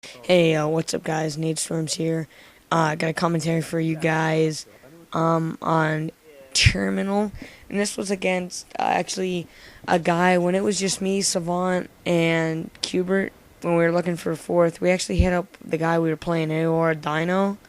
Hey, what's up, guys? Nadestorms here. Got a commentary for you guys on Terminal, and this was against actually a guy when it was just me, Savant, and Cubert. When we were looking for a fourth, we actually hit up the guy we were playing, Aor Dino,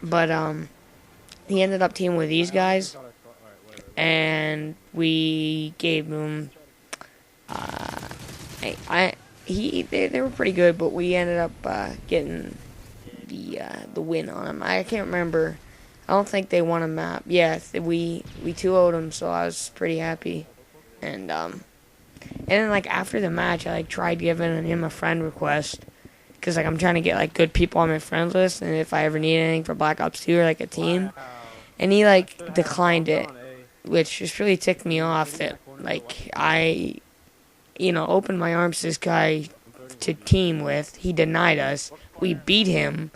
but he ended up teaming with these guys, and we gave him they were pretty good, but we ended up getting the win on them. I can't remember. I don't think they won a map. Yeah, we 2-0'd them, so I was pretty happy. And then like after the match, I like tried giving him a friend request because like I'm trying to get like good people on my friends list, and if I ever need anything for Black Ops 2 or like a team, and he like declined it, which just really ticked me off that like I opened my arms to this guy to team with. He denied us. We beat him,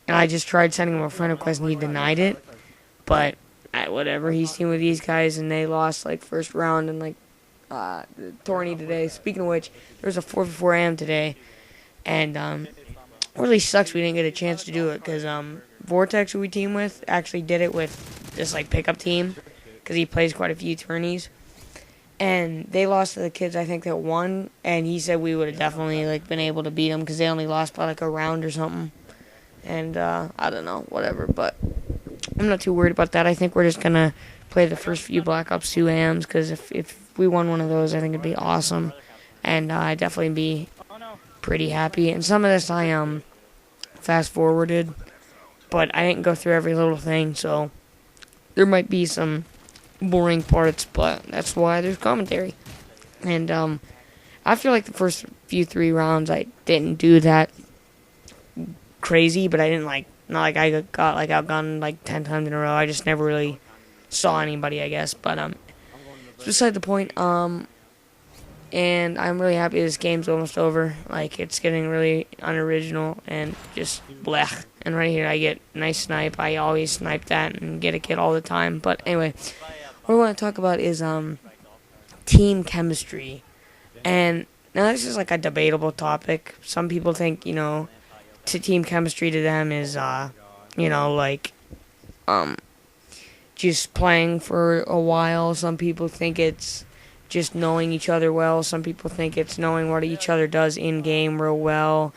and I just tried sending him a friend request, and he denied it. But whatever, he's teamed with these guys, and they lost like first round in like the tourney today. Speaking of which, there was a 4v4 AM today, and it really sucks we didn't get a chance to do it because Vortex, who we team with, actually did it with this like pickup team because he plays quite a few tourneys. And they lost to the kids, I think, that won. And he said we would have definitely like been able to beat them because they only lost by like a round or something. And I don't know, whatever. But I'm not too worried about that. I think we're just gonna play the first few Black Ops 2 AMs because if we won one of those, I think it'd be awesome. And I'd definitely be pretty happy. And some of this I fast forwarded, but I didn't go through every little thing, so there might be some boring parts, but that's why there's commentary. And I feel like the first few 3 rounds I didn't do that crazy, but I didn't not like I got like outgunned like 10 times in a row. I just never really saw anybody, I guess. But it's beside the point. And I'm really happy this game's almost over. Like, it's getting really unoriginal and just blech. And right here I get nice snipe. I always snipe that and get a kill all the time. But anyway, what I want to talk about is team chemistry. And now this is like a debatable topic. Some people think, to team chemistry to them is like just playing for a while. Some people think it's just knowing each other well. Some people think it's knowing what each other does in game real well.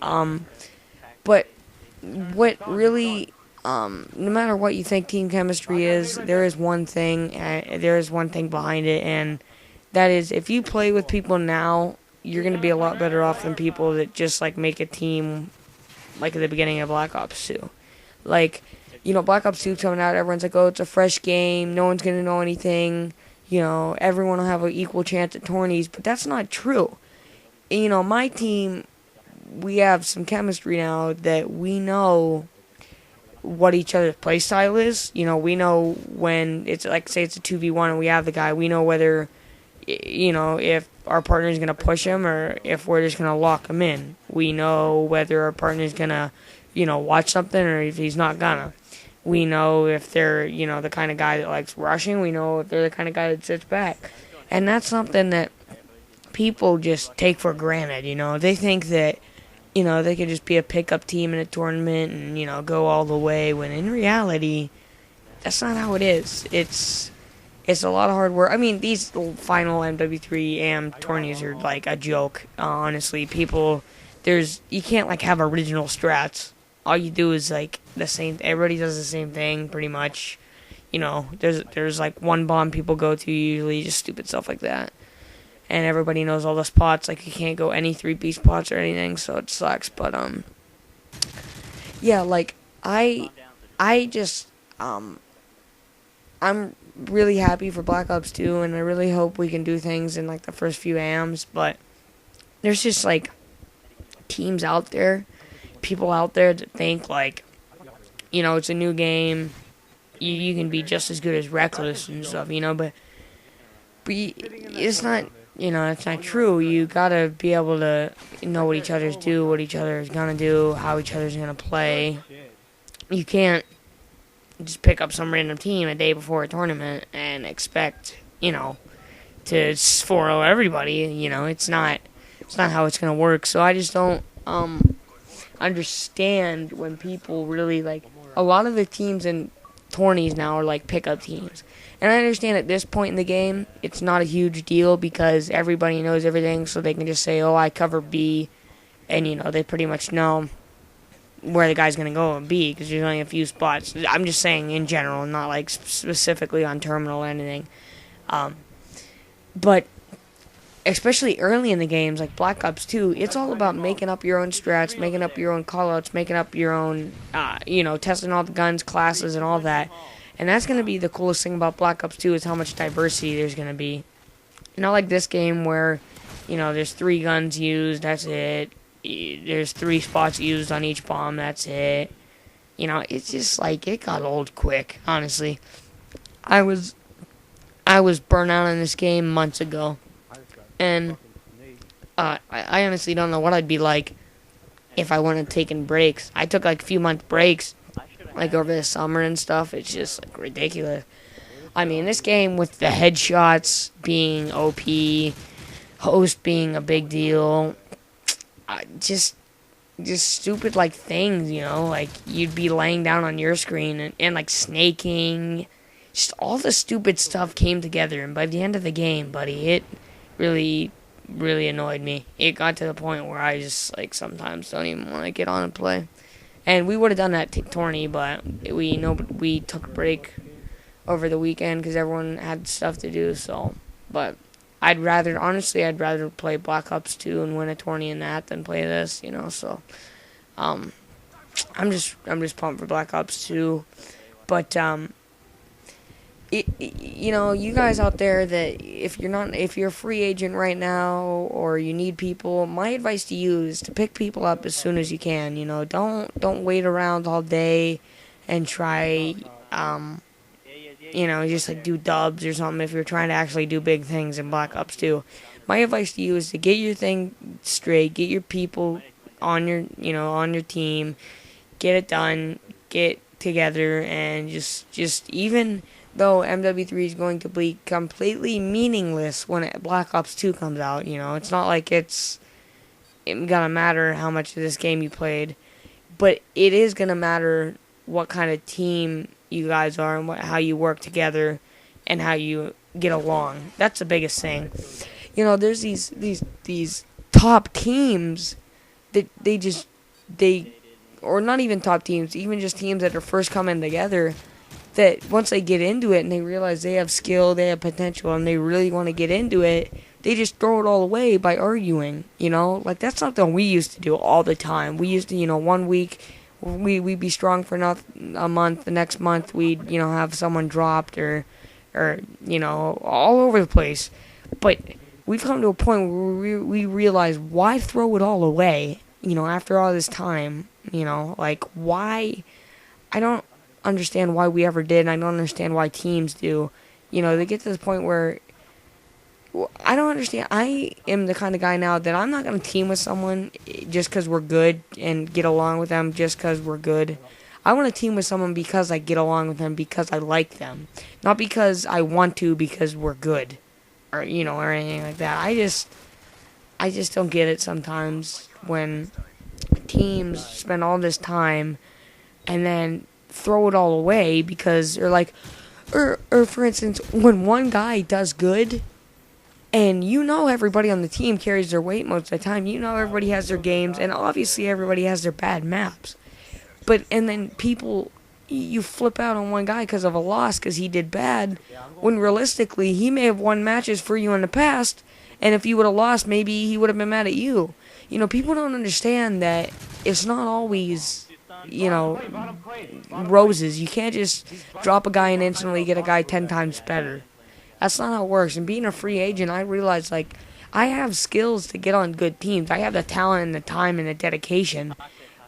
But what really, no matter what you think team chemistry is, there is one thing. There is one thing behind it, and that is if you play with people now, you're gonna be a lot better off than people that just like make a team, like at the beginning of Black Ops 2. Like, Black Ops 2 coming out, everyone's like, oh, it's a fresh game. No one's gonna know anything. Everyone will have an equal chance at tourneys, but that's not true. My team, we have some chemistry now that we know what each other's play style is. We know when it's like, say it's a 2v1 and we have the guy, we know whether, if our partner's going to push him or if we're just going to lock him in. We know whether our partner's going to, watch something or if he's not gonna. We know if they're, the kind of guy that likes rushing. We know if they're the kind of guy that sits back. And that's something that people just take for granted, They think that, they could just be a pickup team in a tournament and, go all the way, when in reality, that's not how it is. It's a lot of hard work. I mean, these final MW3 AM tourneys are like a joke, honestly. You can't, like, have original strats. All you do is like the same. Everybody does the same thing pretty much. There's like one bomb people go to usually, just stupid stuff like that. And everybody knows all the spots. Like you can't go any 3-piece spots or anything, so it sucks. But yeah, like I just I'm really happy for Black Ops 2, and I really hope we can do things in like the first few AMs. But there's just like teams out there. People out there that think like, it's a new game, you can be just as good as Reckless and stuff, but it's not, it's not true. You gotta be able to know what each other's do, what each other is gonna do, how each other's gonna play. You can't just pick up some random team a day before a tournament and expect, to 4-0 everybody. It's not how it's gonna work. So I just don't understand when people really like. A lot of the teams in tourneys now are like pickup teams. And I understand at this point in the game, it's not a huge deal because everybody knows everything, so they can just say, oh, I cover B, and, they pretty much know where the guy's going to go in B because there's only a few spots. I'm just saying in general, not like specifically on terminal or anything. But especially early in the games, like Black Ops 2, it's all about making up your own strats, making up your own callouts, making up your own, testing all the guns, classes, and all that. And that's going to be the coolest thing about Black Ops 2 is how much diversity there's going to be. Not like this game where, there's 3 guns used, that's it. There's 3 spots used on each bomb, that's it. It's just like, it got old quick, honestly. I was burnt out in this game months ago. And I honestly don't know what I'd be like if I wouldn't have taken breaks. I took like a few month breaks, like over the summer and stuff. It's just like ridiculous. I mean, this game with the headshots being OP, host being a big deal, just stupid like things, like you'd be laying down on your screen and like snaking. Just all the stupid stuff came together, and by the end of the game, buddy, it really, really annoyed me. It got to the point where I just, like, sometimes don't even want to get on and play. And we would have done that tourney, but we took a break over the weekend because everyone had stuff to do, so. But I'd rather play Black Ops 2 and win a tourney in that than play this, so. I'm just pumped for Black Ops 2. But, you guys out there that if you're a free agent right now or you need people, my advice to you is to pick people up as soon as you can. Don't wait around all day and try, just like do dubs or something if you're trying to actually do big things in Black Ops 2. My advice to you is to get your thing straight, get your people on your team, get it done, get together, and just even though MW3 is going to be completely meaningless when Black Ops 2 comes out, it's not like it's gonna matter how much of this game you played, but it is gonna matter what kind of team you guys are and how you work together and how you get along. That's the biggest thing. There's these top teams that or not even top teams, even just teams that are first coming together, that once they get into it and they realize they have skill, they have potential, and they really want to get into it, they just throw it all away by arguing, Like, that's something we used to do all the time. We used to, 1 week, we'd be strong for a month. The next month, we'd, have someone dropped or all over the place. But we've come to a point where we realize, why throw it all away, after all this time, Like, why? I don't understand why we ever did, and I don't understand why teams do. They get to this point where I don't understand. I am the kind of guy now that I'm not going to team with someone just because we're good and get along with them just because we're good. I want to team with someone because I get along with them, because I like them, not because I want to because we're good or or anything like that. I just don't get it sometimes when teams spend all this time and then throw it all away because they're like, or for instance, when one guy does good, and everybody on the team carries their weight most of the time, everybody has their games, and obviously everybody has their bad maps, and then you flip out on one guy because of a loss because he did bad, when realistically he may have won matches for you in the past, and if you would have lost, maybe he would have been mad at you. People don't understand that it's not always roses. You can't just drop a guy and instantly get a guy 10 times better. That's not how it works. And being a free agent, I realized, like, I have skills to get on good teams. I have the talent and the time and the dedication.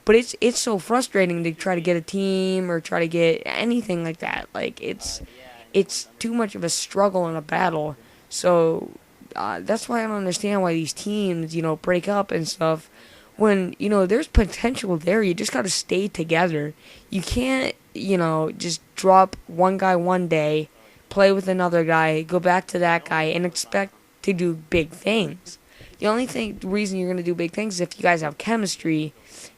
But it's so frustrating to try to get a team or try to get anything like that. Like, it's too much of a struggle and a battle. So that's why I don't understand why these teams, break up and stuff. When, there's potential there, you just got to stay together. You can't, just drop one guy one day, play with another guy, go back to that guy, and expect to do big things. The only reason you're gonna do big things is if you guys have chemistry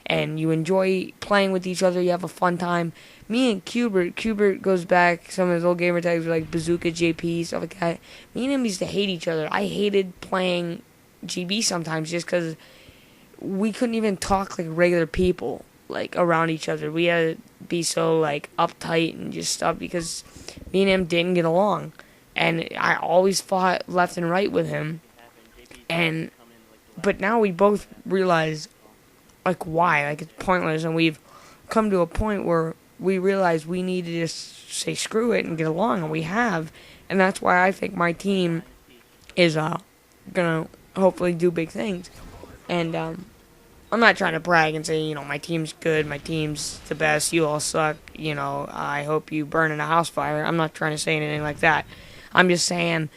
and you enjoy playing with each other, you have a fun time. Me and Cubert goes back, some of his old gamer tags were like Bazooka JP, stuff like that. Me and him used to hate each other. I hated playing GB sometimes just because we couldn't even talk like regular people, like around each other. We had to be so like uptight and just stuff because me and him didn't get along. And I always fought left and right with him. But now we both realize like why, like it's pointless, and we've come to a point where we realize we need to just say screw it and get along, and we have, and that's why I think my team is gonna hopefully do big things. And I'm not trying to brag and say, my team's good, my team's the best, you all suck, I hope you burn in a house fire. I'm not trying to say anything like that. I'm just saying,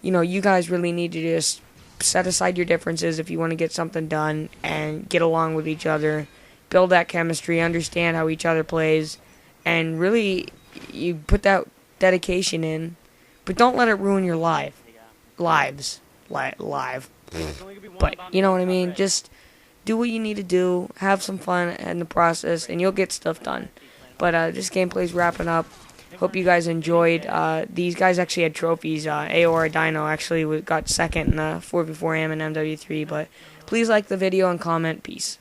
you guys really need to just set aside your differences if you want to get something done and get along with each other, build that chemistry, understand how each other plays, and really you put that dedication in, but don't let it ruin your lives. But you know what I mean? Just do what you need to do, have some fun in the process, and you'll get stuff done. But this gameplay's wrapping up. Hope you guys enjoyed. These guys actually had trophies. AOR Dino actually got second in the 4v4 AM and MW3. But please like the video and comment. Peace.